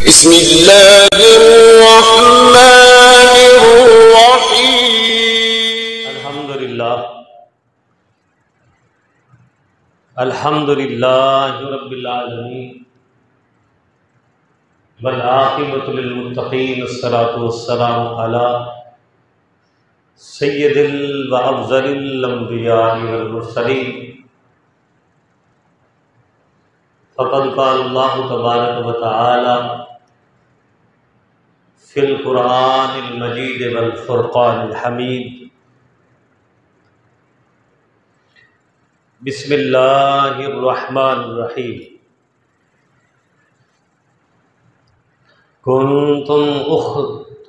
بسم الله الرحمن الرحيم. الحمد لله رب العالمين والعاقبة للمتقين الصلاة والسلام على سيد وأفضل الأنبياء والمرسلين. فقد قال الله تبارك وتعالى في القرآن المجيد والفرقان الحميد. بسم الله الرحمن الرحيم.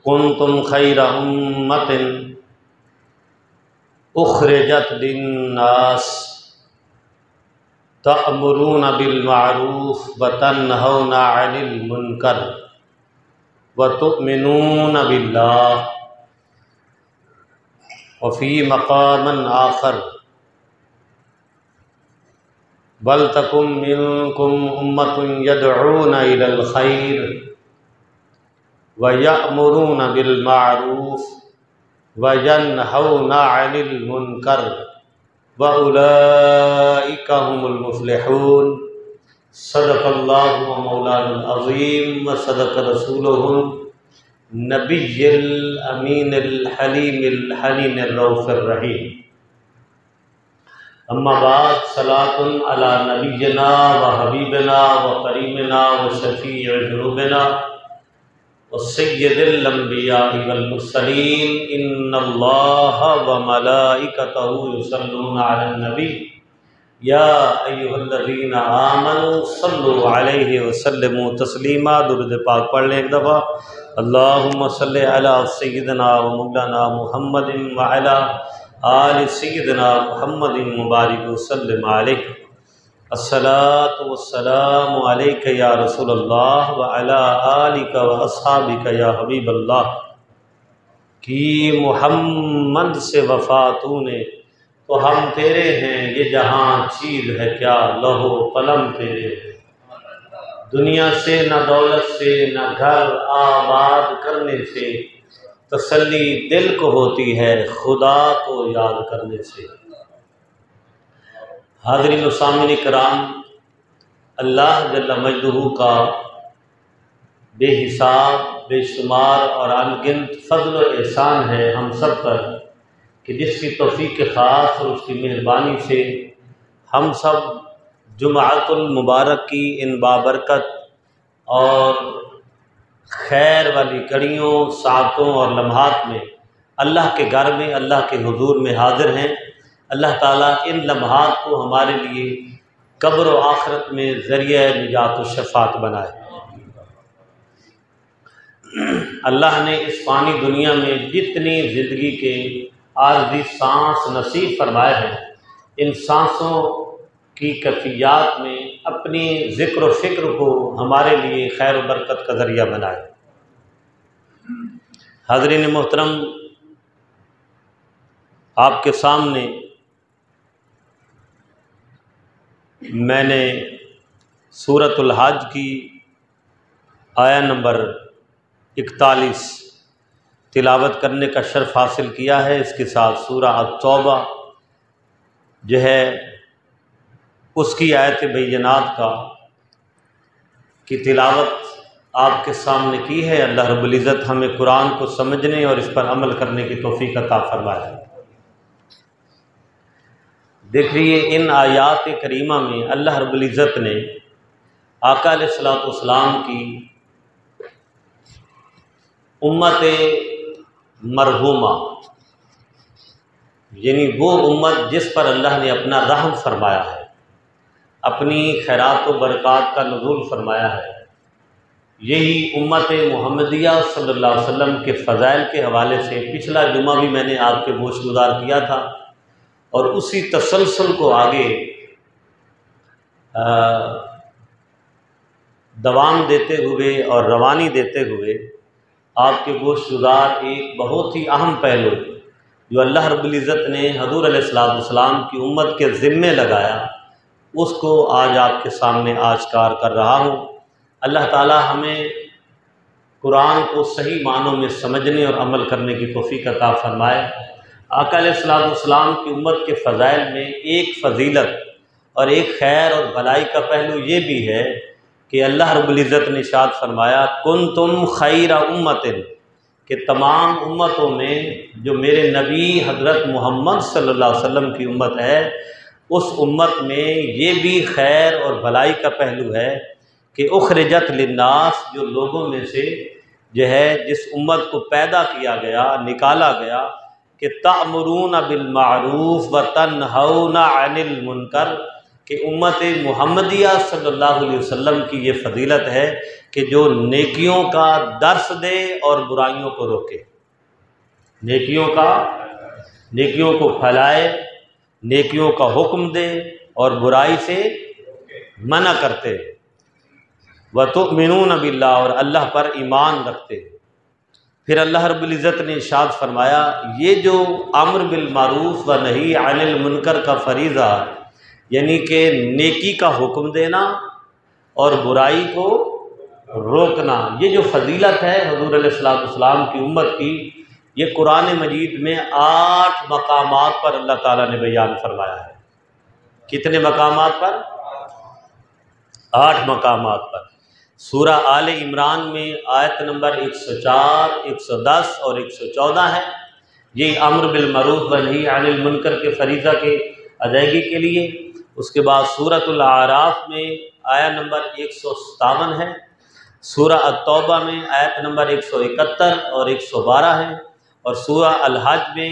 كنتم خير أمة أخرجت للناس تأمرون بالمعروف وتنهون عن المنكر وتؤمنون بالله. وفي مقام آخر وَلْتَكُن مِّنكُمْ أُمَّةٌ يَدْعُونَ إِلَى الْخَيْرِ وَيَأْمُرُونَ بِالْمَعْرُوفِ وَيَنْهَوْنَ عَنِ الْمُنكَرِ وَأُولَئِكَ هُمُ الْمُفْلِحُونَ. صدق اللہ مولانا العظیم وصدق رسولہ النبی الامین الحلیم الحنین الرؤوف الرحیم. اما بعد، صلاۃ علی نبینا و حبیبنا و کریمنا و شفیع ذنوبنا و سید الانبیاء والمرسلین. ان اللہ و ملائکتہ یصلون علی النبی یا ایھا الذین آمنوا صلوا علیہ وسلموا تسلیما. درود پاک پڑھ لیں ایک دفعہ. اللہم صلی علی سیدنا و مولانا محمد وعلی آل سیدنا محمد مبارک وسلم علیہ. الصلاۃ والسلام علیک یا رسول اللہ وعلی آلک واصحابک یا حبیب اللہ. کی محمد سے وفا تو نے تو ہم تیرے ہیں، یہ جہاں چیز ہے کیا لوح و قلم تیرے ہیں. دنیا سے نہ دولت سے نہ گھر آباد کرنے سے تسلی دل کو ہوتی ہے خدا کو یاد کرنے سے. حاضرین و سامعین کرام، اللہ جل مجدہ کا بے حساب بے شمار اور انگنت فضل و احسان ہے ہم سب پر کہ جس کی توفیق خاص اور اس کی مہربانی سے ہم سب جمعۃ المبارک کی ان بابرکت اور خیر والی گھڑیوں، ساعتوں اور لمحات میں اللہ کے گھر میں اللہ کے حضور میں حاضر ہیں. اللہ تعالیٰ ان لمحات کو ہمارے لیے قبر و آخرت میں ذریعہ نجات و شفاعت بنائے. اللہ نے اس فانی دنیا میں جتنی زندگی کے عارضی سانس نصیب فرمائے ہیں، ان سانسوں کی کیفیات میں اپنی ذکر و فکر کو ہمارے لیے خیر و برکت کا ذریعہ بنائے. حاضرین محترم، آپ کے سامنے میں نے سورۃ الحج کی آیہ نمبر 41 تلاوت کرنے کا شرف حاصل کیا ہے. اس کے ساتھ سورہ التوبہ جو ہے اس کی آیت بینات کی تلاوت آپ کے سامنے کی ہے. اللہ رب العزت ہمیں قرآن کو سمجھنے اور اس پر عمل کرنے کی توفیق عطا فرمائے. دیکھیے، ان آیات کریمہ میں اللہ رب العزت نے آقا علیہ الصلوۃ والسلام کی امت مرحومہ، یعنی وہ امت جس پر اللہ نے اپنا رحم فرمایا ہے، اپنی خیرات و برکات کا نزول فرمایا ہے، یہی امت محمدیہ صلی اللہ علیہ وسلم کے فضائل کے حوالے سے پچھلا جمعہ بھی میں نے آپ کے گوش گزار کیا تھا، اور اسی تسلسل کو آگے دوام دیتے ہوئے اور روانی دیتے ہوئے آپ کے گوش گزار ایک بہت ہی اہم پہلو جو اللہ رب العزت نے حضور علیہ السلام کی امت کے ذمے لگایا، اس کو آج آپ کے سامنے آشکار کر رہا ہوں. اللہ تعالی ہمیں قرآن کو صحیح معنوں میں سمجھنے اور عمل کرنے کی توفیق عطا فرمائے۔ آقا علیہ الصلوۃ والسلام کی امت کے فضائل میں ایک فضیلت اور ایک خیر اور بھلائی کا پہلو یہ بھی ہے کہ اللہ رب العزت نے ارشاد فرمایا کنتم خیر امت، کہ تمام امتوں میں جو میرے نبی حضرت محمد صلی اللہ علیہ وسلم کی امت ہے، اس امت میں یہ بھی خیر اور بھلائی کا پہلو ہے کہ اخرجت للناس، جو لوگوں میں سے جو ہے جس امت کو پیدا کیا گیا، نکالا گیا، کہ تأمرون بالمعروف وتنہون عن المنکر، کہ امت محمدیہ صلی اللہ علیہ وسلم کی یہ فضیلت ہے کہ جو نیکیوں کا درس دے اور برائیوں کو روکے، نیکیوں کو پھیلائے، نیکیوں کا حکم دے اور برائی سے منع کرتے، وَتُؤْمِنُونَ بِاللَّهِ، اور اللہ پر ایمان رکھتے۔ پھر اللہ رب العزت نے ارشاد فرمایا یہ جو امر بالمعروف و نہی عن المنکر کا فریضہ، یعنی کہ نیکی کا حکم دینا اور برائی کو روکنا، یہ جو فضیلت ہے حضور علیہ السلام کی امت کی، یہ قرآن مجید میں 8 مقامات پر اللہ تعالیٰ نے بیان فرمایا ہے۔ کتنے مقامات پر؟ 8 مقامات پر۔ سورہ آل عمران میں آیت نمبر 104، 110 اور 114 ہے، یہ امر بالمعروف و نہی عن المنکر کے فریضہ کے ادائیگی کے لیے۔ اس کے بعد سورۃ الاعراف میں آیت نمبر 157 ہے، سورہ التوبہ میں آیت نمبر 171 اور 112 ہے، اور سورہ الحج میں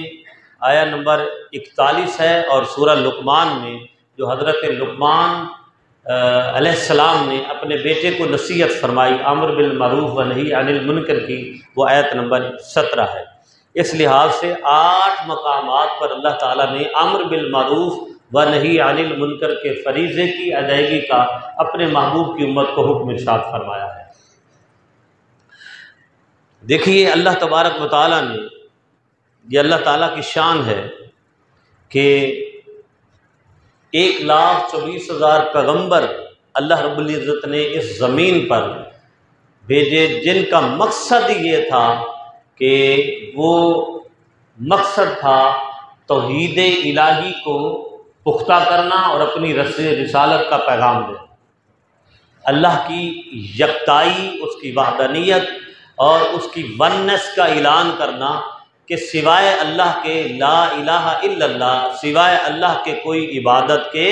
آیت نمبر 41 ہے، اور سورہ لقمان میں جو حضرت لقمان علیہ السلام نے اپنے بیٹے کو نصیحت فرمائی امر بالمعروف و نہی عن المنکر کی، وہ آیت نمبر 17 ہے۔ اس لحاظ سے 8 مقامات پر اللہ تعالیٰ نے امر بالمعروف و نہی عن المنکر کے فریضے کی ادائیگی کا اپنے محبوب کی امت کو حکم ارشاد فرمایا ہے۔ دیکھیے اللہ تبارک و تعالیٰ نے، یہ اللہ تعالیٰ کی شان ہے کہ 1,24,000 پیغمبر اللہ رب العزت نے اس زمین پر بھیجے، جن کا مقصد یہ تھا کہ وہ مقصد تھا توحید الہی کو پختہ کرنا اور اپنی رسالت کا پیغام دینا، اللہ کی یکتائی، اس کی وحدانیت اور اس کی ونس کا اعلان کرنا کہ سوائے اللہ کے لا الہ الا اللہ، سوائے اللہ کے کوئی عبادت کے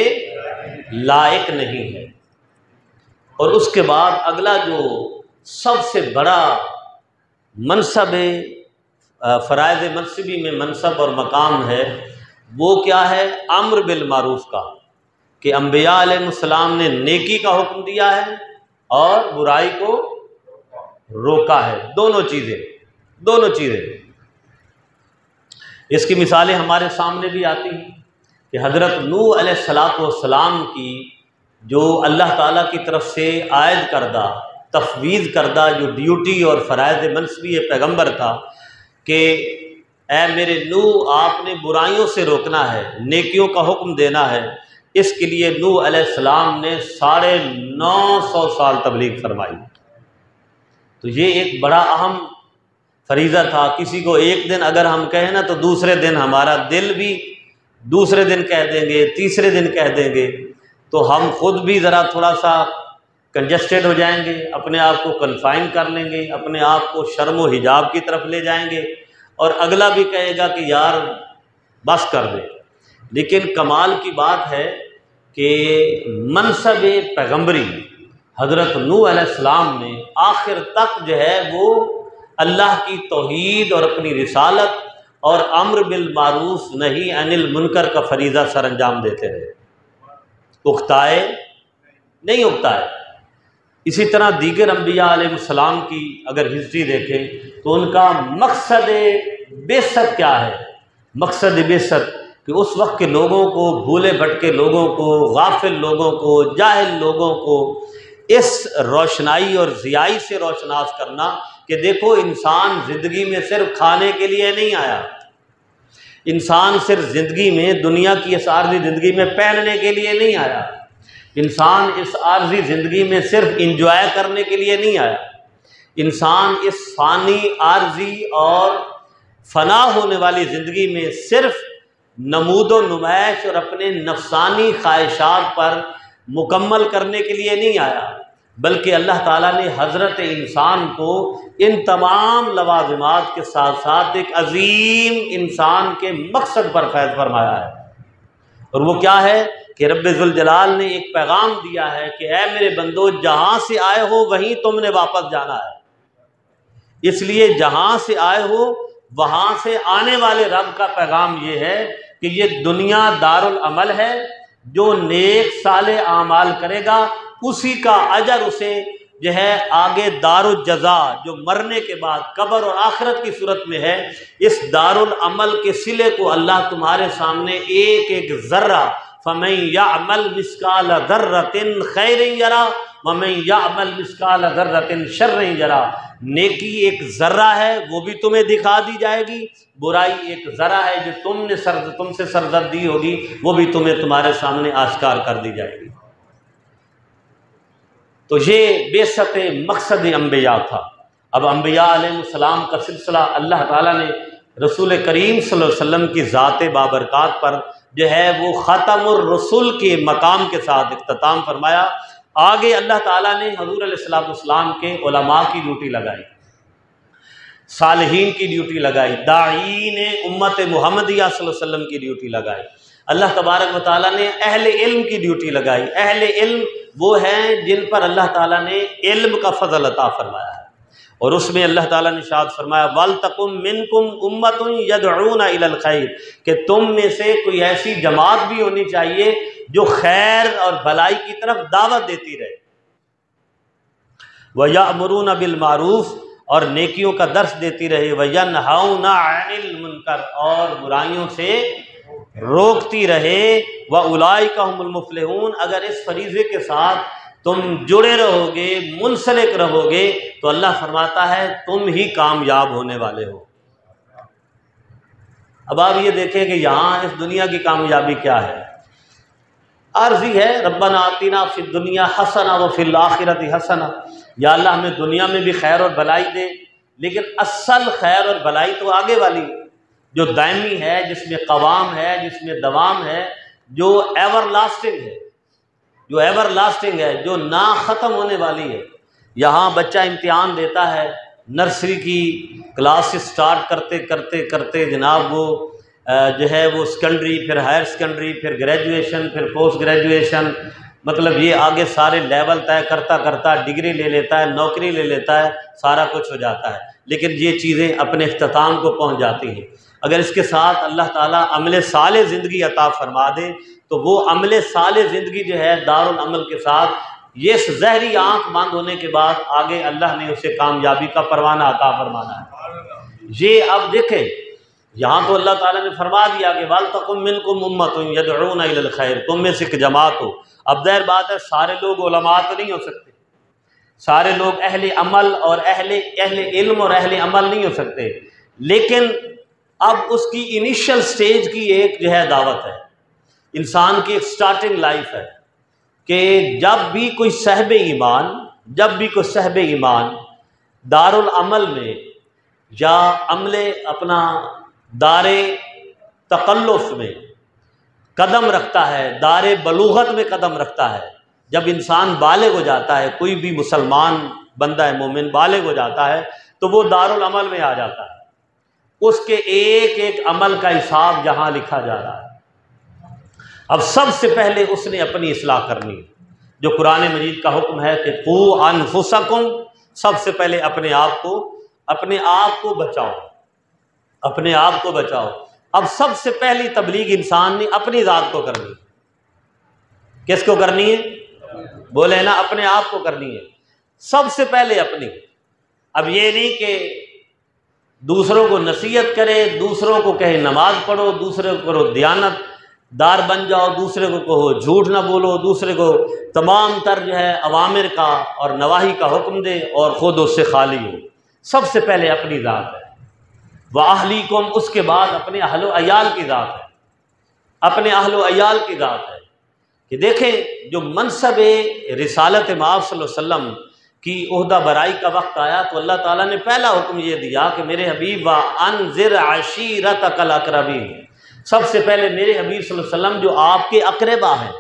لائق نہیں ہے۔ اور اس کے بعد اگلا جو سب سے بڑا منصب فرائض منصبی میں منصب اور مقام ہے، وہ کیا ہے؟ امر بالمعروف کا، کہ انبیاء علیہ السلام نے نیکی کا حکم دیا ہے اور برائی کو روکا ہے، دونوں چیزیں۔ اس کی مثالیں ہمارے سامنے بھی آتی ہیں کہ حضرت نوح علیہ السلام کی جو اللہ تعالیٰ کی طرف سے عائد کردہ، تفویض کردہ جو ڈیوٹی اور فرائض منصبی پیغمبر تھا کہ اے میرے نوح، آپ نے برائیوں سے روکنا ہے، نیکیوں کا حکم دینا ہے، اس کے لیے نوح علیہ السلام نے 950 سال تبلیغ فرمائی۔ تو یہ ایک بڑا اہم فریضہ تھا۔ کسی کو ایک دن اگر ہم کہیں نا تو دوسرے دن ہمارا دل بھی دوسرے دن کہہ دیں گے، تیسرے دن کہہ دیں گے، تو ہم خود بھی ذرا تھوڑا سا کنجسٹڈ ہو جائیں گے، اپنے آپ کو کنفائن کر لیں گے، اپنے آپ کو شرم و حجاب کی طرف لے جائیں گے، اور اگلا بھی کہے گا کہ یار بس کر دے۔ لیکن کمال کی بات ہے کہ منصب پیغمبری حضرت نوح علیہ السلام نے آخر تک جو ہے وہ اللہ کی توحید اور اپنی رسالت اور امر بالمعروف نہی عن المنکر کا فریضہ سر انجام دیتے رہے، نہیں اکتائے۔ اسی طرح دیگر انبیاء علیہ السلام کی اگر ہسٹری دیکھیں تو ان کا مقصد بعثت کیا ہے؟ مقصد بعثت کہ اس وقت کے لوگوں کو، بھولے بھٹکے لوگوں کو، غافل لوگوں کو، جاہل لوگوں کو اس روشنائی اور ضیائی سے روشناس کرنا کہ دیکھو انسان زندگی میں صرف کھانے کے لیے نہیں آیا، انسان صرف زندگی میں، دنیا کی اس عارضی زندگی میں پہننے کے لیے نہیں آیا، انسان اس عارضی زندگی میں صرف انجوائے کرنے کے لیے نہیں آیا، انسان اس فانی عارضی اور فنا ہونے والی زندگی میں صرف نمود و نمائش اور اپنے نفسانی خواہشات پر مکمل کرنے کے لیے نہیں آیا، بلکہ اللہ تعالیٰ نے حضرت انسان کو ان تمام لوازمات کے ساتھ ساتھ ایک عظیم انسان کے مقصد پر فیض فرمایا ہے، اور وہ کیا ہے کہ رب ذوالجلال نے ایک پیغام دیا ہے کہ اے میرے بندو، جہاں سے آئے ہو وہیں تم نے واپس جانا ہے، اس لیے جہاں سے آئے ہو وہاں سے آنے والے رب کا پیغام یہ ہے کہ یہ دنیا دارالعمل ہے، جو نیک صالح اعمال کرے گا اسی کا اجر اسے جو ہے آگے دار الجزا، جو مرنے کے بعد قبر اور آخرت کی صورت میں ہے، اس دارالعمل کے صلے کو اللہ تمہارے سامنے ایک ایک ذرہ فَمَن يَعْمَلْ مِثْقَالَ ذَرَّةٍ خَيْرٍ يَرَهُ وَمَن يَعْمَلْ مِثْقَالَ ذَرَّةٍ شَرٍّ يَرَهُ۔ نیکی ایک ذرہ ہے وہ بھی تمہیں دکھا دی جائے گی، برائی ایک ذرہ ہے جو تم سے سرزدی ہوگی وہ بھی تمہیں تمہارے سامنے آشکار کر دی جائے گی۔ تو یہ بعثت مقصد انبیاء تھا۔ اب انبیاء علیہ السلام کا سلسلہ اللہ تعالیٰ نے رسول کریم صلی اللہ علیہ وسلم کی ذات بابرکات پر جو ہے وہ ختم الرسول کے مقام کے ساتھ اختتام فرمایا۔ آگے اللہ تعالیٰ نے حضور علیہ السلام کے علماء کی ڈیوٹی لگائی، صالحین کی ڈیوٹی لگائی، داعین امت محمدیہ صلی اللہ علیہ وسلم کی ڈیوٹی لگائی، اللہ تبارک و تعالیٰ نے اہل علم کی ڈیوٹی لگائی۔ اہل علم وہ ہیں جن پر اللہ تعالیٰ نے علم کا فضل عطا فرمایا ہے، اور اس میں اللہ تعالیٰ نے ارشاد فرمایا وَلْتَكُن مِّنكُمْ أُمَّةٌ يَدْعُونَ إِلَى الْخَيْرِ، کہ تم میں سے کوئی ایسی جماعت بھی ہونی چاہیے جو خیر اور بھلائی کی طرف دعوت دیتی رہے، وَيَأْمُرُونَ بِالْمَعْرُوفِ، اور نیکیوں کا درس دیتی رہے، وَيَنْهَوْنَ عَنِ الْمُنْكَرِ، اور برائیوں سے روکتی رہے، وَأُولَئِكَ هُمُ الْمُفْلِحُونَ۔ اگر اس فریضے کے ساتھ تم جڑے رہو گے، منسلک رہو گے، تو اللہ فرماتا ہے تم ہی کامیاب ہونے والے ہو۔ اب آپ یہ دیکھیں کہ یہاں اس دنیا کی کامیابی کیا ہے، عارضی ہے، ربنا آتنا فی الدنیا حسنہ وفی الآخرۃ حسنہ، یا اللہ ہمیں دنیا میں بھی خیر اور بھلائی دے، لیکن اصل خیر اور بھلائی تو آگے والی جو دائمی ہے، جس میں قوام ہے، جس میں دوام ہے، جو ایور لاسٹنگ ہے، جو ایور لاسٹنگ ہے، جو نہ ختم ہونے والی ہے۔ یہاں بچہ امتحان دیتا ہے، نرسری کی کلاس سے سٹارٹ کرتے کرتے کرتے جناب وہ جو ہے وہ سیکنڈری، پھر ہائر سیکنڈری، پھر گریجویشن، پھر پوسٹ گریجویشن، مطلب یہ آگے سارے لیول طے کرتا کرتا ڈگری لے لیتا ہے، نوکری لے لیتا ہے، سارا کچھ ہو جاتا ہے، لیکن یہ چیزیں اپنے اختتام کو پہنچ جاتی ہیں۔ اگر اس کے ساتھ اللہ تعالیٰ عمل صالح زندگی عطا فرما دے تو وہ عمل صالح زندگی جو ہے دارالعمل کے ساتھ یہ زہری آنکھ بند ہونے کے بعد آگے اللہ نے اسے کامیابی کا پروانہ عطا فرمانا ہے۔ یہ اب دیکھیں یہاں تو اللہ تعالیٰ نے فرما دیا کہ وَلْتَكُن مِّنكُمْ أُمَّةٌ يَدْعُونَ إِلَى الْخَيْرِ، تم میں سے ایک جماعت ہو۔ اب ظاہر بات ہے سارے لوگ علماء تو نہیں ہو سکتے، سارے لوگ اہل عمل اور اہل علم اور اہل عمل نہیں ہو سکتے، لیکن اب اس کی انیشل سٹیج کی ایک جو ہے دعوت ہے، انسان کی ایک سٹارٹنگ لائف ہے کہ جب بھی کوئی صاحب ایمان دارالعمل میں یا عمل اپنا دار تکلف میں قدم رکھتا ہے، دار بلوغت میں قدم رکھتا ہے، جب انسان بالغ ہو جاتا ہے، کوئی بھی مسلمان بندہ مومن بالغ ہو جاتا ہے تو وہ دارالعمل میں آ جاتا ہے، اس کے ایک ایک عمل کا حساب جہاں لکھا جا رہا ہے۔ اب سب سے پہلے اس نے اپنی اصلاح کرنی ہے، جو قرآن مجید کا حکم ہے کہ قوا انفسکم، سب سے پہلے اپنے آپ کو بچاؤ، اپنے آپ کو بچاؤ۔ اب سب سے پہلی تبلیغ انسان نے اپنی ذات کو کرنی ہے۔ کس کو کرنی ہے؟ بولے نا، اپنے آپ کو کرنی ہے سب سے پہلے اپنی۔ اب یہ نہیں کہ دوسروں کو نصیحت کرے، دوسروں کو کہے نماز پڑھو، دوسرے کو کرو دیانت دار بن جاؤ، دوسرے کو کہو جھوٹ نہ بولو، دوسرے کو تمام تر جو ہے اوامر کا اور نواہی کا حکم دے اور خود اس سے خالی ہو۔ سب سے پہلے اپنی ذات ہے، وَأَهْلِكُمْ، اس کے بعد اپنے اہل و عیال کی ذات ہے، اپنے اہل و عیال کی ذات ہے۔ کہ دیکھیں جو منصب رسالت مآب صلی اللہ علیہ وسلم کی عہدہ برائی کا وقت آیا تو اللہ تعالیٰ نے پہلا حکم یہ دیا کہ میرے حبیب وَأَنذِرْ عَشِيرَتَكَ الْأَقْرَبِينَ، سب سے پہلے میرے حبیب صلی اللہ علیہ وسلم جو آپ کے اقربا ہیں،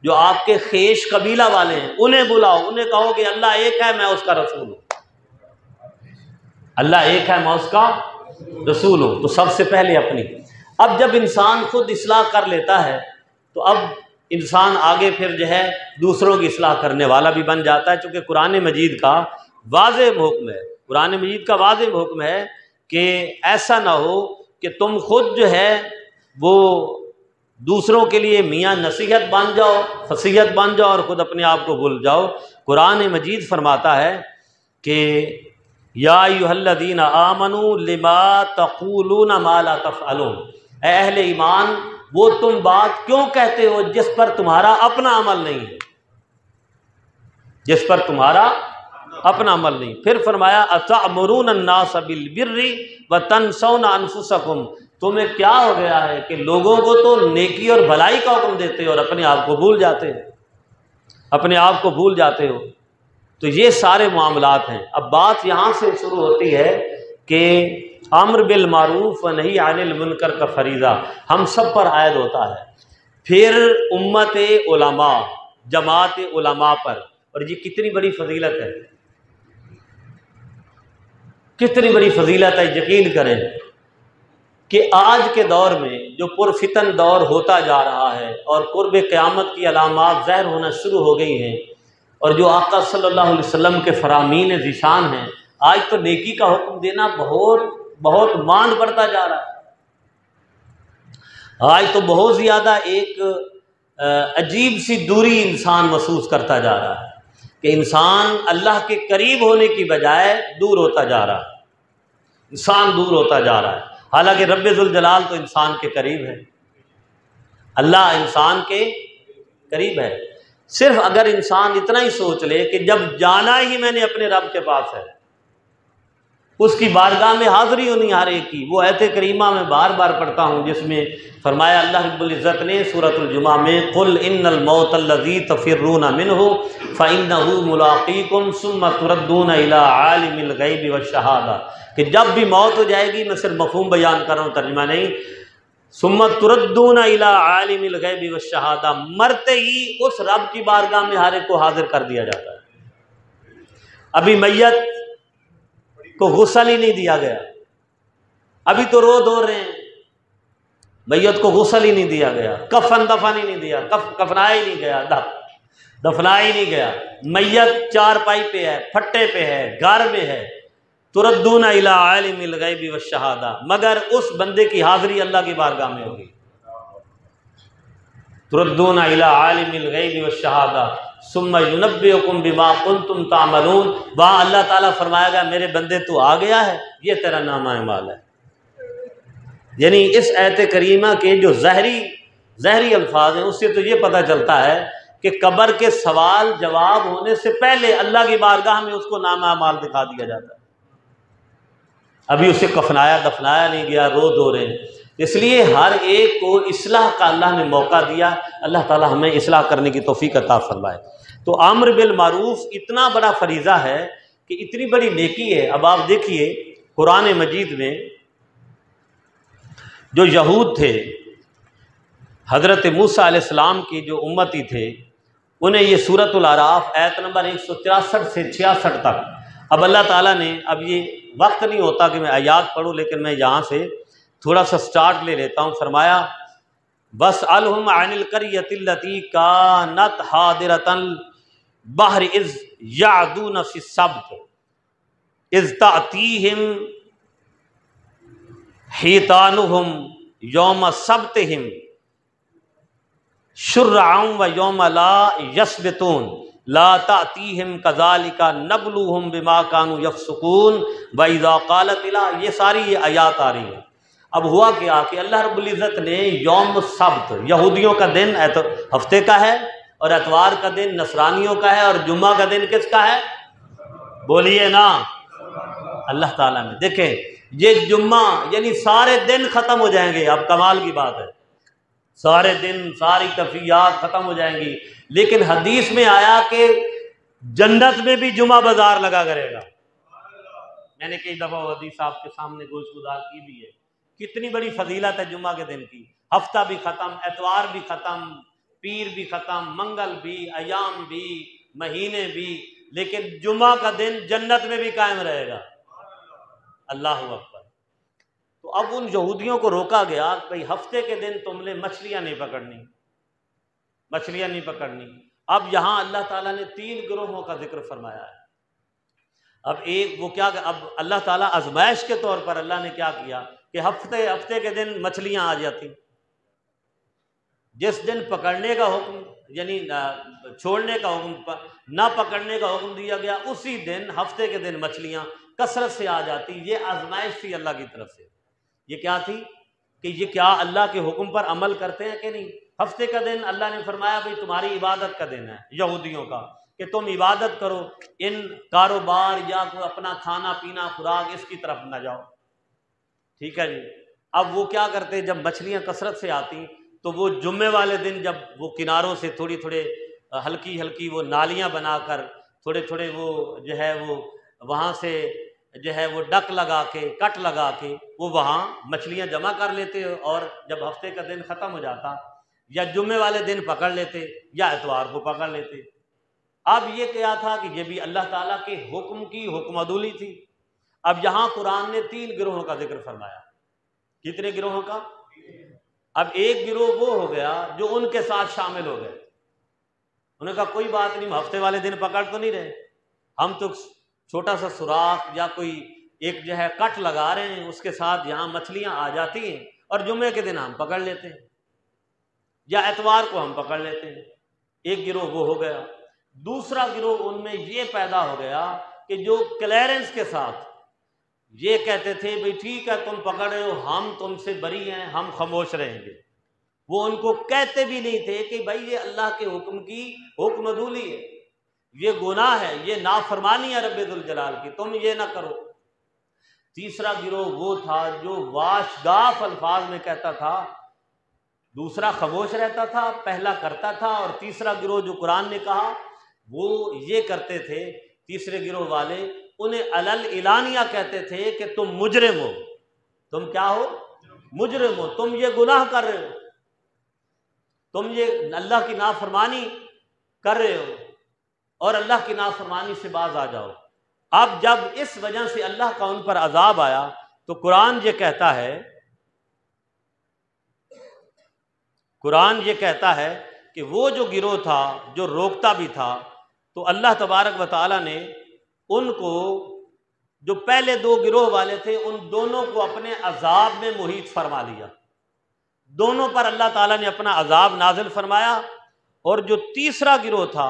جو آپ کے خیش قبیلہ والے ہیں، انہیں بلاؤ، انہیں کہو کہ اللہ ایک ہے، میں اس کا رسول ہوں، اللہ ایک ہے، میں اس کا رسول ہوں۔ تو سب سے پہلے اپنی۔ اب جب انسان خود اصلاح کر لیتا ہے تو اب انسان آگے پھر جو ہے دوسروں کی اصلاح کرنے والا بھی بن جاتا ہے، چونکہ قرآن مجید کا واضح حکم ہے، قرآن مجید کا واضح حکم ہے کہ ایسا نہ ہو کہ تم خود جو ہے وہ دوسروں کے لیے میاں نصیحت بن جاؤ، فصیحت بن جاؤ اور خود اپنے آپ کو بھول جاؤ۔ قرآن مجید فرماتا ہے کہ یا ایھا الذین آمنوا لما تقولون ما لا تفعلون، اے اہل ایمان وہ تم بات کیوں کہتے ہو جس پر تمہارا اپنا عمل نہیں ہے، جس پر تمہارا اپنا عمل نہیں۔ پھر فرمایا اتأمرون الناس بالبر وتنسون انفسکم، تمہیں کیا ہو گیا ہے کہ لوگوں کو تو نیکی اور بھلائی کا حکم دیتے ہو اور اپنے آپ کو بھول جاتے ہو، اپنے آپ کو بھول جاتے ہو۔ تو یہ سارے معاملات ہیں۔ اب بات یہاں سے شروع ہوتی ہے کہ امر بالمعروف و نہی عن المنکر کا فریضہ ہم سب پر عائد ہوتا ہے، پھر امت علماء، جماعت علماء پر، اور یہ کتنی بڑی فضیلت ہے، کتنی بڑی فضیلت ہے۔ یقین کریں کہ آج کے دور میں جو پرفتن دور ہوتا جا رہا ہے اور قرب قیامت کی علامات ظاہر ہونا شروع ہو گئی ہیں، اور جو آقا صلی اللہ علیہ وسلم کے فرامین ذیشان ہیں، آج تو نیکی کا حکم دینا بہت بہت ماند پڑتا جا رہا ہے۔ آج تو بہت زیادہ ایک عجیب سی دوری انسان محسوس کرتا جا رہا ہے کہ انسان اللہ کے قریب ہونے کی بجائے دور ہوتا جا رہا ہے، انسان دور ہوتا جا رہا ہے، حالانکہ رب ذوالجلال تو انسان کے قریب ہے، اللہ انسان کے قریب ہے۔ صرف اگر انسان اتنا ہی سوچ لے کہ جب جانا ہی میں نے اپنے رب کے پاس ہے، اس کی بارگاہ میں حاضری ہونی ہر ایک کی۔ وہ آیت کریمہ میں بار بار پڑھتا ہوں جس میں فرمایا اللہ رب العزت نے سورۃ الجمعہ میں قل ان الموت الذی تفرون منہ فانہ ملاقیکم ثم تردون الی عالم الغیب والشہادہ، کہ جب بھی موت ہو جائے گی، میں صرف مفہوم بیان کر رہا ہوں، ترجمہ نہیں، ثم تردون الی عالم الغیب والشہادہ، مرتے ہی اس رب کی بارگاہ میں ہر ایک کو حاضر کر دیا جاتا ہے۔ ابھی میت کو غسل ہی نہیں دیا گیا، ابھی تو رو دھو رہے ہیں، میت کو غسل ہی نہیں دیا گیا، کفن دفن ہی نہیں دیا، کفنایا ہی نہیں گیا، دفنایا ہی نہیں گیا، میت چارپائی پہ ہے، پھٹے پہ ہے، گھر میں ہے۔ تردون الی عالم الغیب والشہادہ، مگر اس بندے کی حاضری اللہ کی بارگاہ میں ہوگی۔ تردون الی عالم الغیب والشہادہ ثم ینبئکم بما کنتم تعملون، وہاں اللہ تعالیٰ فرمائے گا میرے بندے تو آ گیا ہے، یہ تیرا نامہ اعمال ہے۔ یعنی اس آیت کریمہ کے جو ظاہری الفاظ ہیں اس سے تو یہ پتہ چلتا ہے کہ قبر کے سوال جواب ہونے سے پہلے اللہ کی بارگاہ میں اس کو نامہ اعمال دکھا دیا جاتا ہے۔ ابھی اسے کفنایا دفنایا نہیں گیا، رو دھو رہے ہیں۔ اس لیے ہر ایک کو اصلاح کا اللہ نے موقع دیا۔ اللہ تعالیٰ ہمیں اصلاح کرنے کی توفیق عطا فرمائے۔ تو امر بالمعروف اتنا بڑا فریضہ ہے کہ اتنی بڑی نیکی ہے۔ اب آپ دیکھیے قرآن مجید میں جو یہود تھے، حضرت موسیٰ علیہ السلام کی جو امتی تھے، انہیں یہ سورۃ الاعراف آیت نمبر 163 سے 66 تک، اب اللہ تعالیٰ نے، اب یہ وقت نہیں ہوتا کہ میں آیات پڑھوں، لیکن میں یہاں سے تھوڑا سا سٹارٹ لے لیتا ہوں۔ فرمایا وَاسْأَلْهُمْ عَنِ الْقَرْيَةِ الَّتِي كَانَتْ حَاضِرَةَ الْبَحْرِ إِذْ يَعْدُونَ فِي السَّبْتِ إِذْ تَأْتِيهِمْ حِيتَانُهُمْ يَوْمَ سَبْتِهِمْ شُرَّعًا وَيَوْمَ لَا يَسْبِتُونَ لَا تَأْتِيهِمْ كَذَلِكَ نَبْلُوهُمْ بِمَا كَانُوا يَفْسُقُونَ وَإِذَا قَالَتِ لَا، یہ ساری یہ آیات آ رہی ہیں۔ اب ہوا کیا کہ اللہ رب العزت نے یوم السبت، یہودیوں کا دن ہفتے کا ہے، اور اتوار کا دن نصرانیوں کا ہے، اور جمعہ کا دن کس کا ہے؟ بولیے نا، اللہ تعالیٰ نے۔ دیکھیں یہ جمعہ یعنی سارے دن ختم ہو جائیں گے، اب کمال کی بات ہے، سارے دن ساری کفیات ختم ہو جائیں گی، لیکن حدیث میں آیا کہ جنت میں بھی جمعہ بازار لگا کرے گا۔ میں نے کئی دفعہ حدیث آپ کے سامنے گوش گزار کی بھی ہے، کتنی بڑی فضیلت ہے جمعہ کے دن کی۔ ہفتہ بھی ختم، اتوار بھی ختم، پیر بھی ختم، منگل بھی، ایام بھی، مہینے بھی، لیکن جمعہ کا دن جنت میں بھی قائم رہے گا۔ اللہ اکبر۔ تو اب ان یہودیوں کو روکا گیا کہ بھئی ہفتے کے دن تم نے مچھلیاں نہیں پکڑنی، مچھلیاں نہیں پکڑنی۔ اب یہاں اللہ تعالیٰ نے 3 گروہوں کا ذکر فرمایا ہے۔ اب ایک وہ کیا، اب اللہ تعالیٰ آزمائش کے طور پر اللہ نے کیا کیا کہ ہفتے کے دن مچھلیاں آ جاتی، جس دن پکڑنے کا حکم یعنی چھوڑنے کا حکم، نہ پکڑنے کا حکم دیا گیا، اسی دن ہفتے کے دن مچھلیاں کثرت سے آ جاتی۔ یہ آزمائش تھی اللہ کی طرف سے۔ یہ کیا تھی کہ یہ کیا اللہ کے حکم پر عمل کرتے ہیں کہ نہیں۔ ہفتے کا دن اللہ نے فرمایا بھئی تمہاری عبادت کا دن ہے یہودیوں کا، کہ تم عبادت کرو، ان کاروبار یا کوئی اپنا کھانا پینا خوراک اس کی طرف نہ جاؤ، ٹھیک ہے جی۔ اب وہ کیا کرتے، جب مچھلیاں کثرت سے آتی تو وہ جمعے والے دن جب وہ کناروں سے تھوڑی ہلکی ہلکی وہ نالیاں بنا کر تھوڑے وہ جو ہے وہ وہاں سے جو ہے وہ ڈک لگا کے کٹ لگا کے وہ وہاں مچھلیاں جمع کر لیتے، اور جب ہفتے کا دن ختم ہو جاتا یا جمعے والے دن پکڑ لیتے یا اتوار کو پکڑ لیتے۔ اب یہ کیا تھا کہ یہ بھی اللہ تعالیٰ کے حکم کی حکم عدولی تھی۔ اب یہاں قرآن نے 3 گروہوں کا ذکر فرمایا۔ کتنے گروہوں کا؟ اب ایک گروہ وہ ہو گیا جو ان کے ساتھ شامل ہو گئے، انہوں نے کہا کوئی بات نہیں، ہم ہفتے والے دن پکڑ تو نہیں رہے، ہم تو چھوٹا سا سوراخ یا کوئی ایک جو ہے کٹ لگا رہے ہیں، اس کے ساتھ یہاں مچھلیاں آ جاتی ہیں اور جمعے کے دن ہم پکڑ لیتے ہیں یا اتوار کو ہم پکڑ لیتے ہیں۔ ایک گروہ وہ ہو گیا۔ دوسرا گروہ ان میں یہ پیدا ہو گیا کہ جو کلیئرنس کے ساتھ یہ کہتے تھے بھئی ٹھیک ہے تم پکڑ رہے ہو، ہم تم سے بری ہیں، ہم خاموش رہیں گے۔ وہ ان کو کہتے بھی نہیں تھے کہ بھائی یہ اللہ کے حکم کی حکم عدولی ہے، یہ گناہ ہے، یہ نافرمانی ہے رب ذوالجلال کی، تم یہ نہ کرو۔ تیسرا گروہ وہ تھا جو واشگاف الفاظ میں کہتا تھا، دوسرا خاموش رہتا تھا، پہلا کرتا تھا، اور تیسرا گروہ جو قرآن نے کہا وہ یہ کرتے تھے۔ تیسرے گروہ والے انہیں اعلانیہ کہتے تھے کہ تم مجرم ہو، تم کیا ہو؟ مجرم ہو، تم یہ گناہ کر رہے ہو، تم یہ اللہ کی نافرمانی کر رہے ہو، اور اللہ کی نافرمانی سے باز آ جاؤ۔ اب جب اس وجہ سے اللہ کا ان پر عذاب آیا تو قرآن یہ کہتا ہے کہ وہ جو گروہ تھا جو روکتا بھی تھا، تو اللہ تبارک و تعالیٰ نے ان کو، جو پہلے 2 گروہ والے تھے، ان دونوں کو اپنے عذاب میں محیط فرما لیا، دونوں پر اللہ تعالیٰ نے اپنا عذاب نازل فرمایا۔ اور جو تیسرا گروہ تھا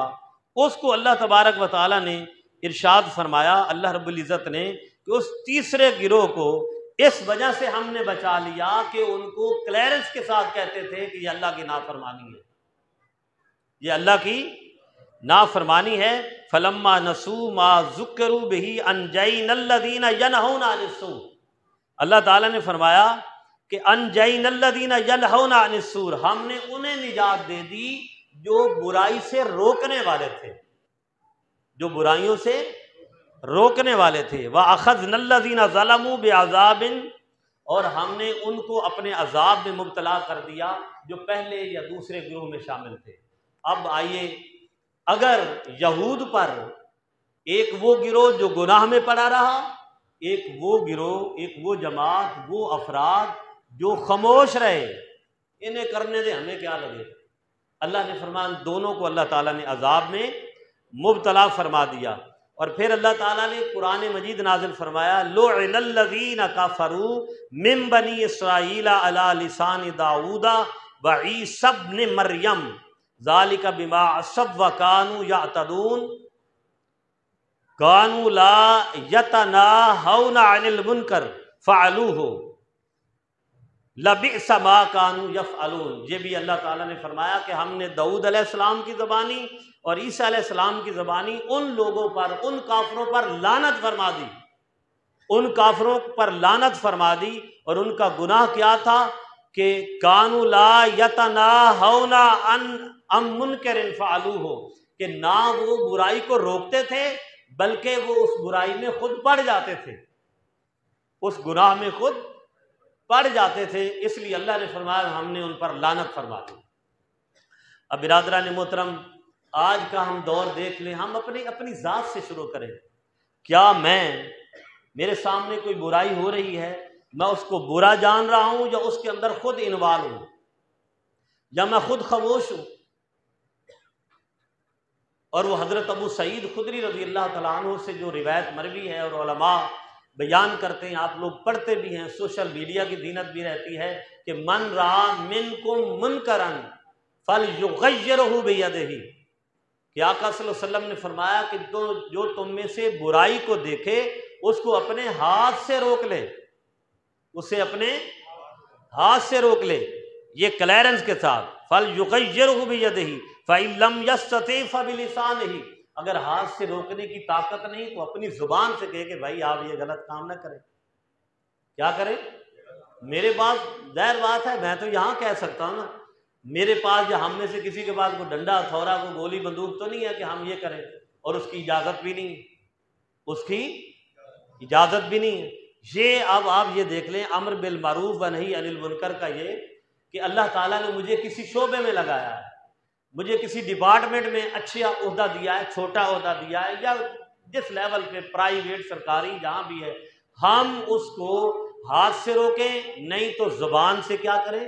اس کو اللہ تبارک و تعالیٰ نے ارشاد فرمایا، اللہ رب العزت نے، کہ اس تیسرے گروہ کو اس وجہ سے ہم نے بچا لیا کہ ان کو کلیئرنس کے ساتھ کہتے تھے کہ یہ اللہ کی نافرمانی ہے، یہ اللہ کی نافرمانی ہے۔ فلما نسوا ما ذکروا بہ انجینا الذین ینہون عن السوء، اللہ تعالیٰ نے فرمایا کہ انجینا الذین ینہون عن السوء، ہم نے انہیں نجات دے دی جو برائی سے روکنے والے تھے، جو برائیوں سے روکنے والے تھے۔ وَأَخَذْنَا الَّذِينَ ظَلَمُوا بِعَذَابٍ، اور ہم نے ان کو اپنے عذاب میں مبتلا کر دیا جو پہلے یا دوسرے گروہ میں شامل تھے۔ اب آئیے، اگر یہود پر ایک وہ گروہ جو گناہ میں پڑا رہا، ایک وہ گروہ، ایک وہ جماعت، وہ افراد جو خاموش رہے، انہیں کرنے دے، ہمیں کیا لگے۔ اللہ نے فرمایا دونوں کو اللہ تعالیٰ نے عذاب میں مبتلا فرما دیا۔ اور پھر اللہ تعالیٰ نے قرآن مجید نازل فرمایا، لُعِنَ الَّذِينَ كَفَرُوا مِن بَنِي إِسْرَائِيلَ عَلَى لِسَانِ دَاوُودَ وَعِيسَى ابْنِ مَرْيَمَ ذَلِكَ بِمَا عَصَوا وَكَانُوا يَعْتَدُونَ كَانُوا لَا يَتَنَاهَوْنَ عَنِ الْمُنكَرِ فَعَلُوهُ لَبِئْسَ مَا كَانُوا يَفْعَلُونَ۔ یہ بھی اللہ تعالیٰ نے فرمایا کہ ہم نے داؤد علیہ السلام کی زبانی اور عیسیٰ علیہ السلام کی زبانی ان لوگوں پر، ان کافروں پر لعنت فرما دی، ان کافروں پر لعنت فرما دی۔ اور ان کا گناہ کیا تھا کہ کانوا لا یتناہون عن منکر فعلوہ، کہ نہ وہ برائی کو روکتے تھے بلکہ وہ اس برائی میں خود پڑ جاتے تھے، اس گناہ میں خود پڑ جاتے تھے، اس لیے اللہ نے فرمایا ہم نے ان پر لعنت فرما دی۔ اب برادران محترم، آج کا ہم دور دیکھ لیں، ہم اپنی ذات سے شروع کریں۔ کیا میرے سامنے کوئی برائی ہو رہی ہے، میں اس کو برا جان رہا ہوں یا اس کے اندر خود انوالو ہوں، یا میں خود خاموش ہوں؟ اور وہ حضرت ابو سعید خدری رضی اللہ تعالیٰ عنہ سے جو روایت مروی ہے اور علماء بیان کرتے ہیں، آپ لوگ پڑھتے بھی ہیں، سوشل میڈیا کی زینت بھی رہتی ہے کہ من رأى منکم منکرا فلیغیرہ بیدہ، کہ آقا صلی اللہ علیہ وسلم نے فرمایا کہ جو تم میں سے برائی کو دیکھے اس کو اپنے ہاتھ سے روک لے، اسے اپنے ہاتھ سے روک لے، یہ کلیئرنس کے ساتھ، فلیغیرہ بیدہ فإن لم یستطع فبلسانہ، اگر ہاتھ سے روکنے کی طاقت نہیں تو اپنی زبان سے کہے کہ بھائی آپ یہ غلط کام نہ کریں۔ کیا کریں؟ میرے پاس ظاہر بات ہے میں تو یہاں کہہ سکتا ہوں نا، میرے پاس یا ہم میں سے کسی کے پاس کوئی ڈنڈا ہتھوڑا کوئی گولی بندوق تو نہیں ہے کہ ہم یہ کریں، اور اس کی اجازت بھی نہیں ہے، اس کی اجازت بھی نہیں ہے۔ یہ اب آپ یہ دیکھ لیں امر بالمعروف و نہی عن المنکر کا یہ کہ اللہ تعالیٰ نے مجھے کسی شعبے میں لگایا ہے، مجھے کسی ڈپارٹمنٹ میں اچھا عہدہ دیا ہے، چھوٹا عہدہ دیا ہے، یا جس لیول پہ پرائیویٹ سرکاری جہاں بھی ہے، ہم اس کو ہاتھ سے روکیں نہیں تو زبان سے کیا کریں؟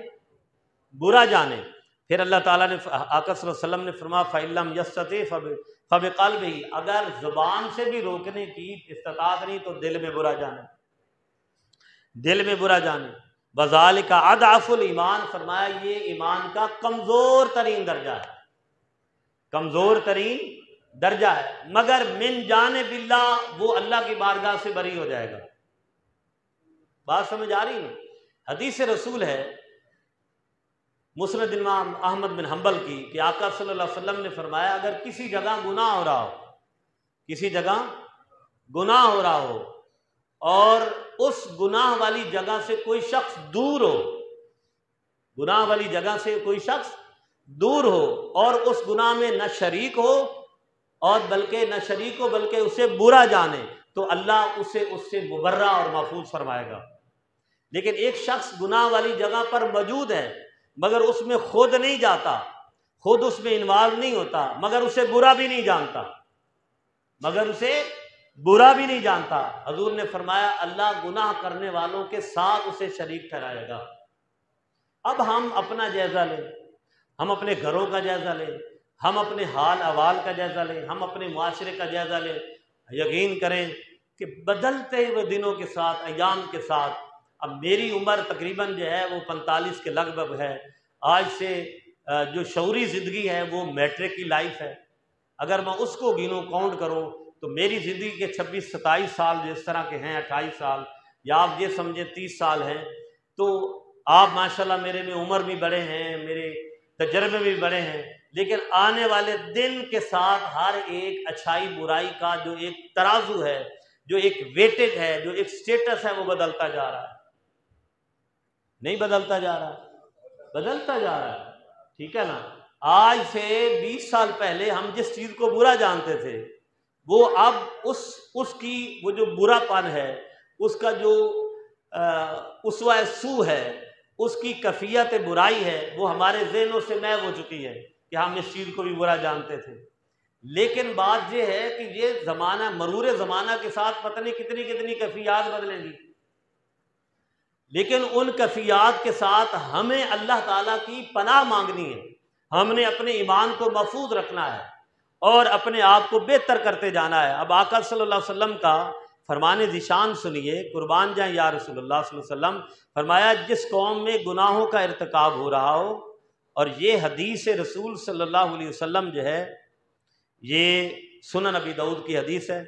برا جانیں۔ پھر اللہ تعالیٰ نے آقا صلی اللہ علیہ وسلم نے فرمایا فإن لم یستطع فبقلبہ، اگر زبان سے بھی روکنے کی استطاعت نہیں تو دل میں برا جانیں، دل میں برا جانیں۔ وذالک اضعف الایمان، فرمایا یہ ایمان کا کمزور ترین درجہ ہے، کمزور ترین درجہ ہے، مگر من جانب اللہ، وہ اللہ کی بارگاہ سے بری ہو جائے گا۔ بات سمجھ آ رہی ہے؟ حدیث رسول ہے مسند امام احمد بن حنبل کی کہ آقا صلی اللہ علیہ وسلم نے فرمایا اگر کسی جگہ گناہ ہو رہا ہو، کسی جگہ گناہ ہو رہا ہو اور اس گناہ والی جگہ سے کوئی شخص دور ہو، گناہ والی جگہ سے کوئی شخص دور ہو اور اس گناہ میں نہ شریک ہو اور بلکہ نہ شریک ہو بلکہ اسے برا جانے، تو اللہ اسے اس سے مبرہ اور محفوظ فرمائے گا۔ لیکن ایک شخص گناہ والی جگہ پر موجود ہے مگر اس میں خود نہیں جاتا، خود اس میں انوالو نہیں ہوتا، مگر اسے برا بھی نہیں جانتا، مگر اسے برا بھی نہیں جانتا، حضور نے فرمایا اللہ گناہ کرنے والوں کے ساتھ اسے شریک ٹھہرائے گا۔ اب ہم اپنا جائزہ لیں، ہم اپنے گھروں کا جائزہ لیں، ہم اپنے حال احوال کا جائزہ لیں، ہم اپنے معاشرے کا جائزہ لیں، یقین کریں کہ بدلتے ہوئے دنوں کے ساتھ، ایام کے ساتھ، اب میری عمر تقریباً جو ہے وہ 45 کے لگ بھگ ہے، آج سے جو شعوری زندگی ہے وہ میٹرک کی لائف ہے، اگر میں اس کو گنوں کاؤنٹ کروں تو میری زندگی کے 26-27 سال جو اس طرح کے ہیں، 28 سال یا آپ یہ سمجھیں 30 سال ہیں، تو آپ ماشاءاللہ میرے میں عمر بھی بڑے ہیں، میرے تجربے بھی بڑے ہیں، لیکن آنے والے دن کے ساتھ ہر ایک اچھائی برائی کا جو ایک ترازو ہے، جو ایک ویٹیج ہے، جو ایک سٹیٹس ہے، وہ بدلتا جا رہا ہے، نہیں بدلتا جا رہا، بدلتا جا رہا ہے، ٹھیک ہے نا؟ آج سے 20 سال پہلے ہم جس چیز کو برا جانتے تھے وہ اب اس کی وہ جو برا پن ہے، اس کا جو اسوہ سو ہے، اس کی کیفیت برائی ہے، وہ ہمارے ذہنوں سے محو ہو چکی ہے کہ ہم اس چیز کو بھی برا جانتے تھے۔ لیکن بات یہ ہے کہ یہ زمانہ مرور زمانہ کے ساتھ پتہ نہیں کتنی کتنی کیفیات بدلیں گی، لیکن ان کیفیات کے ساتھ ہمیں اللہ تعالیٰ کی پناہ مانگنی ہے، ہم نے اپنے ایمان کو محفوظ رکھنا ہے اور اپنے آپ کو بہتر کرتے جانا ہے۔ اب آقا صلی اللہ علیہ وسلم کا فرمان ذیشان سنیے، قربان جائیں یا رسول اللہ صلی اللہ علیہ وسلم، فرمایا جس قوم میں گناہوں کا ارتکاب ہو رہا ہو، اور یہ حدیث رسول صلی اللہ علیہ وسلم جو ہے یہ سنن ابی داؤد کی حدیث ہے،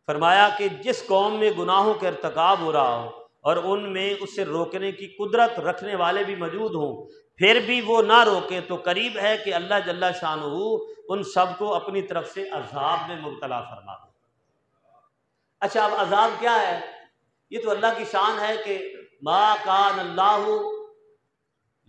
فرمایا کہ جس قوم میں گناہوں کا ارتکاب ہو رہا ہو اور ان میں اسے روکنے کی قدرت رکھنے والے بھی موجود ہوں، پھر بھی وہ نہ روکے تو قریب ہے کہ اللہ جل شانہ ان سب کو اپنی طرف سے عذاب میں مبتلا فرما دے۔ اچھا اب عذاب کیا ہے؟ یہ تو اللہ کی شان ہے کہ ما کان اللہ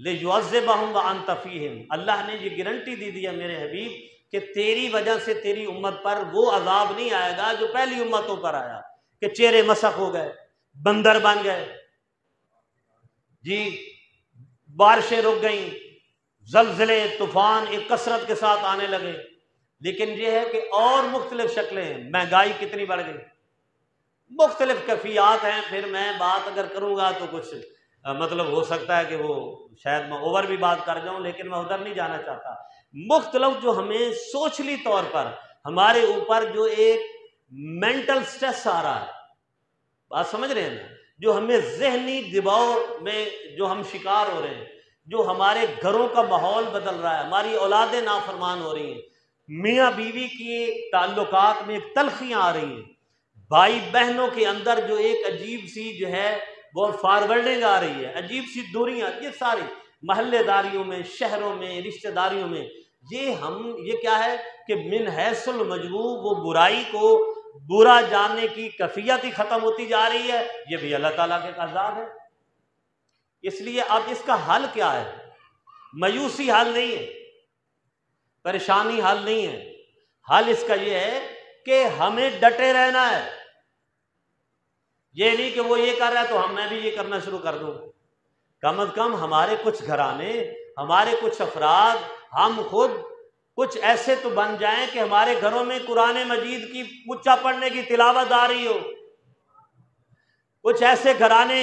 لیعذبہم وانت فیہم، اللہ نے یہ گارنٹی دی ہے میرے حبیب کہ تیری وجہ سے تیری امت پر وہ عذاب نہیں آئے گا جو پہلی امتوں پر آیا کہ چہرے مسخ ہو گئے، بندر بن گئے، جی بارشیں رک گئیں، زلزلے طوفان ایک کثرت کے ساتھ آنے لگے۔ لیکن یہ ہے کہ اور مختلف شکلیں ہیں، مہنگائی کتنی بڑھ گئی، مختلف کیفیات ہیں۔ پھر میں بات اگر کروں گا تو کچھ مطلب ہو سکتا ہے کہ وہ شاید میں اوور بھی بات کر جاؤں، لیکن میں ادھر نہیں جانا چاہتا۔ مختلف جو ہمیں سوچلی طور پر ہمارے اوپر جو ایک مینٹل سٹریس آ رہا ہے، بات سمجھ رہے ہیں نا، جو ہمیں ذہنی دباؤ میں جو ہم شکار ہو رہے ہیں، جو ہمارے گھروں کا ماحول بدل رہا ہے، ہماری اولادیں نافرمان ہو رہی ہیں، میاں بیوی کی تعلقات میں ایک تلخیاں آ رہی ہیں، بھائی بہنوں کے اندر جو ایک عجیب سی جو ہے وہ فارورڈنگ آ رہی ہے، عجیب سی دوریاں، یہ ساری محلے داریوں میں، شہروں میں، رشتہ داریوں میں، یہ کیا ہے کہ من حیث المجموع وہ برائی کو برا جاننے کی کیفیت ہی ختم ہوتی جا رہی ہے۔ یہ بھی اللہ تعالیٰ کے عذاب ہے۔ اس لیے اب اس کا حل کیا ہے؟ مایوسی حل نہیں ہے، پریشانی حل نہیں ہے، حل اس کا یہ ہے کہ ہمیں ڈٹے رہنا ہے۔ یہ نہیں کہ وہ یہ کر رہا ہے تو میں بھی یہ کرنا شروع کر دوں۔ کم از کم ہمارے کچھ گھرانے، ہمارے کچھ افراد، ہم خود کچھ ایسے تو بن جائیں کہ ہمارے گھروں میں قرآن مجید کی اونچا پڑھنے کی تلاوت آ رہی ہو۔ کچھ ایسے گھرانے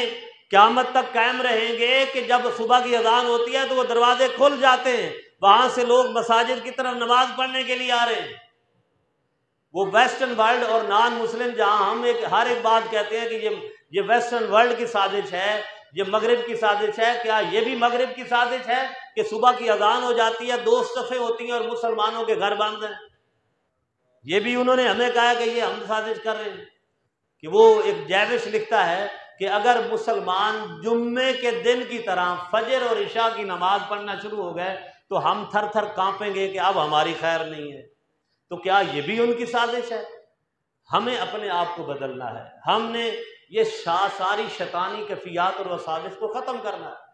قیامت تک قائم رہیں گے کہ جب صبح کی اذان ہوتی ہے تو وہ دروازے کھل جاتے ہیں، وہاں سے لوگ مساجد کی طرف نماز پڑھنے کے لیے آ رہے ہیں۔ وہ ویسٹرن ورلڈ اور نان مسلم جہاں ہم ہر ایک بات کہتے ہیں کہ یہ ویسٹرن ورلڈ کی سازش ہے، یہ مغرب کی سازش ہے، کیا یہ بھی مغرب کی سازش ہے کہ صبح کی اذان ہو جاتی ہے، 2 صفیں ہوتی ہیں اور مسلمانوں کے گھر بند ہیں؟ یہ بھی انہوں نے ہمیں کہا کہ یہ ہم سازش کر رہے ہیں۔ کہ وہ ایک جیوش لکھتا ہے کہ اگر مسلمان جمعے کے دن کی طرح فجر اور عشاء کی نماز پڑھنا شروع ہو گئے تو ہم تھر تھر کانپیں گے کہ اب ہماری خیر نہیں ہے۔ تو کیا یہ بھی ان کی سازش ہے؟ ہمیں اپنے آپ کو بدلنا ہے، ہم نے یہ ساری شیطانی کیفیات اور وساوس کو ختم کرنا ہے،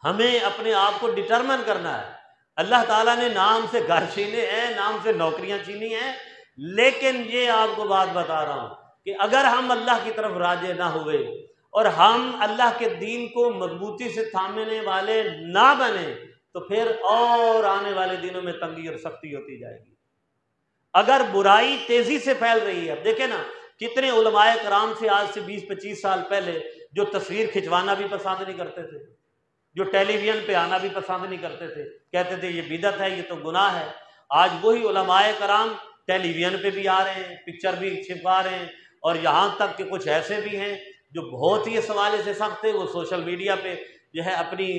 ہمیں اپنے آپ کو ڈٹرمن کرنا ہے۔ اللہ تعالیٰ نے نام سے گھر چھینے ہیں، نام سے نوکریاں چھینی ہیں، لیکن یہ آپ کو بات بتا رہا ہوں کہ اگر ہم اللہ کی طرف راجع نہ ہوئے اور ہم اللہ کے دین کو مضبوطی سے تھامنے والے نہ بنے تو پھر اور آنے والے دنوں میں تنگی اور سختی ہوتی جائے گی۔ اگر برائی تیزی سے پھیل رہی ہے، اب دیکھیں نا کتنے علماء کرام سے آج سے 20-25 سال پہلے جو تصویر کھنچوانا بھی پسند نہیں کرتے تھے، جو ٹیلی ویژن پہ آنا بھی پسند نہیں کرتے تھے، کہتے تھے یہ بدعت ہے، یہ تو گناہ ہے، آج وہی علماء کرام ٹیلی ویژن پہ بھی آ رہے ہیں، پکچر بھی چھپا رہے ہیں، اور یہاں تک کہ کچھ ایسے بھی ہیں جو بہت ہی اس حوالے سے سخت تھے، وہ سوشل میڈیا پہ جو ہے اپنی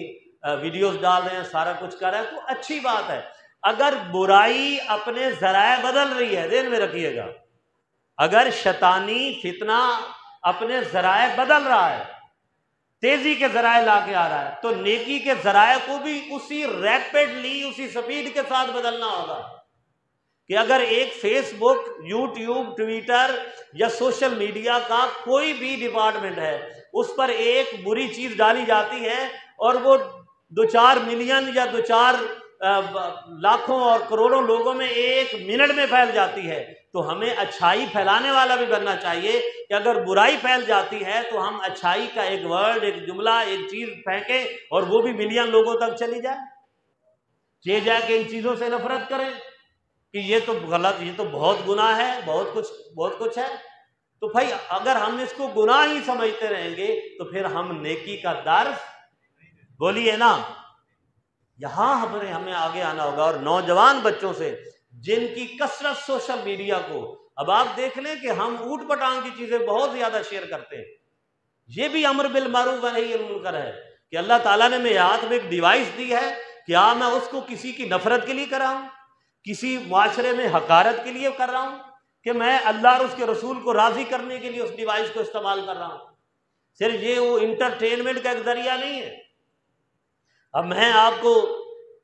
ویڈیوز ڈال رہے ہیں، سارا کچھ کر رہے ہیں۔ تو اچھی بات ہے، اگر برائی اپنے ذرائع بدل رہی ہے، ذہن میں رکھیے گا، اگر شیطانی فتنہ اپنے ذرائع بدل رہا ہے، تیزی کے ذرائع لا کے آ رہا ہے، تو نیکی کے ذرائع کو بھی اسی ریپڈلی، اسی سپیڈ کے ساتھ بدلنا ہوگا۔ کہ اگر ایک فیس بک، یوٹیوب، ٹویٹر یا سوشل میڈیا کا کوئی بھی ڈپارٹمنٹ ہے، اس پر ایک بری چیز ڈالی جاتی ہے اور وہ 2-4 ملین یا 2-4 لاکھوں اور کروڑوں لوگوں میں 1 منٹ میں پھیل جاتی ہے، تو ہمیں اچھائی پھیلانے والا بھی بننا چاہیے کہ اگر برائی پھیل جاتی ہے تو ہم اچھائی کا ایک ورڈ، ایک جملہ، ایک چیز پھینکیں اور وہ بھی ملین لوگوں تک چلی جائے۔ یہ جائے کہ ان چیزوں سے نفرت کریں کہ یہ تو غلط، یہ تو بہت گناہ ہے، بہت کچھ ہے۔ تو بھائی اگر ہم اس کو گناہ ہی سمجھتے رہیں گے تو پھر ہم نیکی کا درس، بولیے نا، یہاں ہمیں آگے آنا ہوگا۔ اور نوجوان بچوں سے جن کی کثرت سوشل میڈیا کو، اب آپ دیکھ لیں کہ ہم اوٹ پٹانگ کی چیزیں بہت زیادہ شیئر کرتے ہیں، یہ بھی امر بالمعروف و نہی عن المنکر ہے کہ اللہ تعالیٰ نے میرے ہاتھ میں ایک ڈیوائس دی ہے، کیا میں اس کو کسی کی نفرت کے لیے کر رہا ہوں، کسی معاشرے میں حقارت کے لیے کر رہا ہوں، کہ میں اللہ اور اس کے رسول کو راضی کرنے کے لیے اس ڈیوائس کو استعمال کر رہا ہوں؟ صرف یہ وہ انٹرٹینمنٹ کا ایک ذریعہ نہیں ہے۔ اب میں آپ کو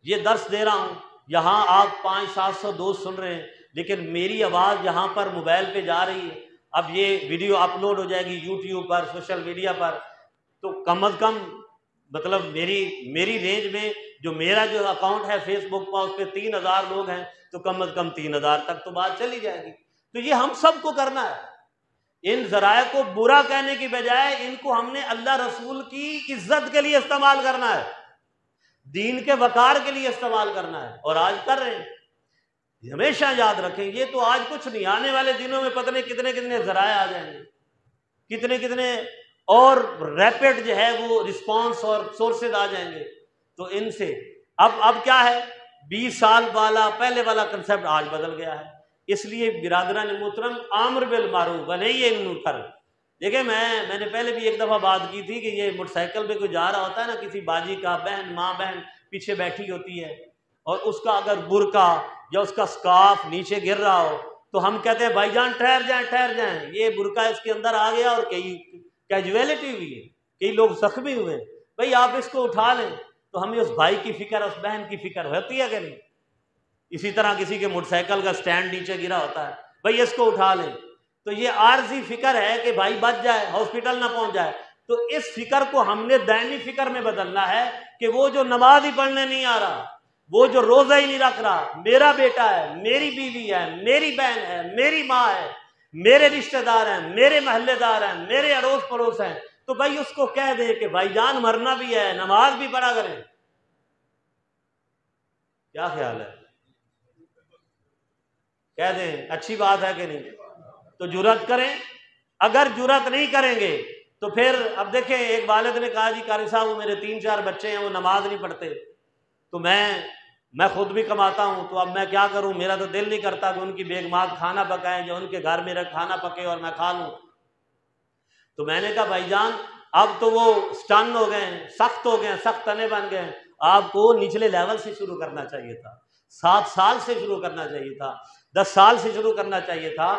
یہ درس دے رہا ہوں، یہاں آپ 500-700 دوست سن رہے ہیں، لیکن میری آواز یہاں پر موبائل پہ جا رہی ہے، اب یہ ویڈیو اپلوڈ ہو جائے گی یوٹیوب پر، سوشل میڈیا پر، تو کم از کم مطلب میری رینج میں جو میرا جو اکاؤنٹ ہے فیس بک پر، اس پہ 3000 لوگ ہیں، تو کم از کم 3000 تک تو بات چلی جائے گی۔ تو یہ ہم سب کو کرنا ہے۔ ان ذرائع کو برا کہنے کی بجائے ان کو ہم نے اللہ رسول کی عزت کے لیے استعمال کرنا ہے، دین کے وقار کے لیے استعمال کرنا ہے، اور آج کر رہے ہیں۔ ہمیشہ یاد رکھیں، یہ تو آج کچھ نہیں، آنے والے دنوں میں پتہ نہیں کتنے کتنے ذرائع آ جائیں گے، کتنے کتنے اور ریپڈ جو ہے وہ رسپانس اور سورسز آ جائیں گے۔ تو ان سے اب کیا ہے، 20 سال والا پہلے والا کنسیپٹ آج بدل گیا ہے۔ اس لیے برادران محترم، امر بالمعروف و نہی عن المنکر۔ دیکھیں میں نے پہلے بھی ایک دفعہ بات کی تھی کہ یہ موٹر سائیکل پہ کوئی جا رہا ہوتا ہے نا، کسی باجی کا بہن، ماں بہن پیچھے بیٹھی ہوتی ہے، اور اس کا اگر برقع یا اس کا سکارف نیچے گر رہا ہو تو ہم کہتے ہیں بھائی جان ٹھہر جائیں، یہ برقع اس کے اندر آ گیا اور کئی کیجویلٹی ہوئی ہے، کئی لوگ زخمی ہوئے، بھائی آپ اس کو اٹھا لیں۔ تو ہمیں اس بھائی کی فکر، اس بہن کی فکر ہوتی ہے کہ نہیں؟ اسی طرح کسی کے موٹر سائیکل کا سٹینڈ نیچے گرا ہوتا ہے، بھائی اس کو اٹھا لیں۔ تو یہ عارضی فکر ہے کہ بھائی بچ جائے، ہاسپٹل نہ پہنچ جائے۔ تو اس فکر کو ہم نے دائمی فکر میں بدلنا ہے کہ وہ جو نماز ہی پڑھنے نہیں آ رہا، وہ جو روزہ ہی نہیں رکھ رہا، میرا بیٹا ہے، میری بیوی ہے، میری بہن ہے، میری ماں ہے، میرے رشتہ دار ہیں، میرے محلے دار ہیں، میرے اڑوس پڑوس ہیں، تو بھائی اس کو کہہ دیں کہ بھائی جان مرنا بھی ہے، نماز بھی پڑھا کریں۔ کیا خیال ہے؟ کہہ دیں، اچھی بات ہے کہ نہیں؟ تو جرأت کریں۔ اگر جرأت نہیں کریں گے تو پھر اب دیکھیں، ایک والد نے کہا جی قاری صاحب وہ میرے 3-4 بچے ہیں، وہ نماز نہیں پڑھتے، تو میں خود بھی کماتا ہوں، تو اب میں کیا کروں؟ میرا تو دل نہیں کرتا کہ ان کی بیگمات کھانا پکائیں، جو ان کے گھر میرا کھانا پکے اور میں کھا لوں۔ تو میں نے کہا بھائی جان اب تو وہ سٹن ہو گئے ہیں، سخت ہو گئے ہیں، سخت تنے بن گئے ہیں، آپ کو نچلے لیول سے شروع کرنا چاہیے تھا، 7 سال سے شروع کرنا چاہیے تھا، 10 سال سے شروع کرنا چاہیے تھا،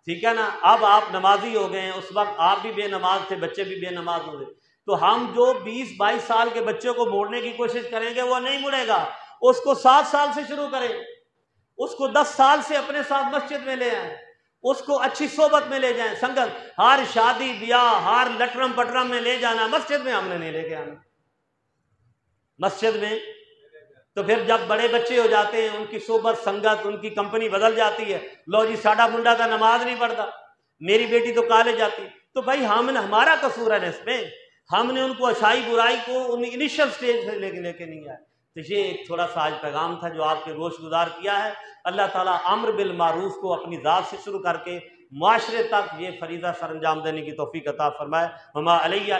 ٹھیک ہے نا؟ اب آپ نمازی ہو گئے ہیں، اس وقت آپ بھی بے نماز تھے، بچے بھی بے نماز ہوئے، تو ہم جو 20-22 سال کے بچوں کو موڑنے کی کوشش کریں گے وہ نہیں مڑے گا، اس کو 7 سال سے شروع کریں، اس کو 10 سال سے اپنے ساتھ مسجد میں لے آئیں، اس کو اچھی صحبت میں لے جائیں، سنگت، ہر شادی بیاہ، ہر لٹرم پٹرم میں لے جانا، مسجد میں ہم نے نہیں لے کے آنا، مسجد میں۔ تو پھر جب بڑے بچے ہو جاتے ہیں، ان کی صحبت، سنگت، ان کی کمپنی بدل جاتی ہے، لو جی ساڈا منڈا تو نماز نہیں پڑھتا، میری بیٹی تو کالج جاتی، تو بھائی ہمارا قصور ہے اس میں، ہم نے ان کو اچھائی برائی کو ان انیشل سٹیج سے لے کے نہیں آئے۔ تو یہ ایک تھوڑا سا آج پیغام تھا جو آپ کے گوش گزار کیا ہے۔ اللہ تعالیٰ امر بالمعروف کو اپنی ذات سے شروع کر کے معاشرے تک یہ فریضہ سر انجام دینے کی توفیق عطا فرمائے۔ وما علیہ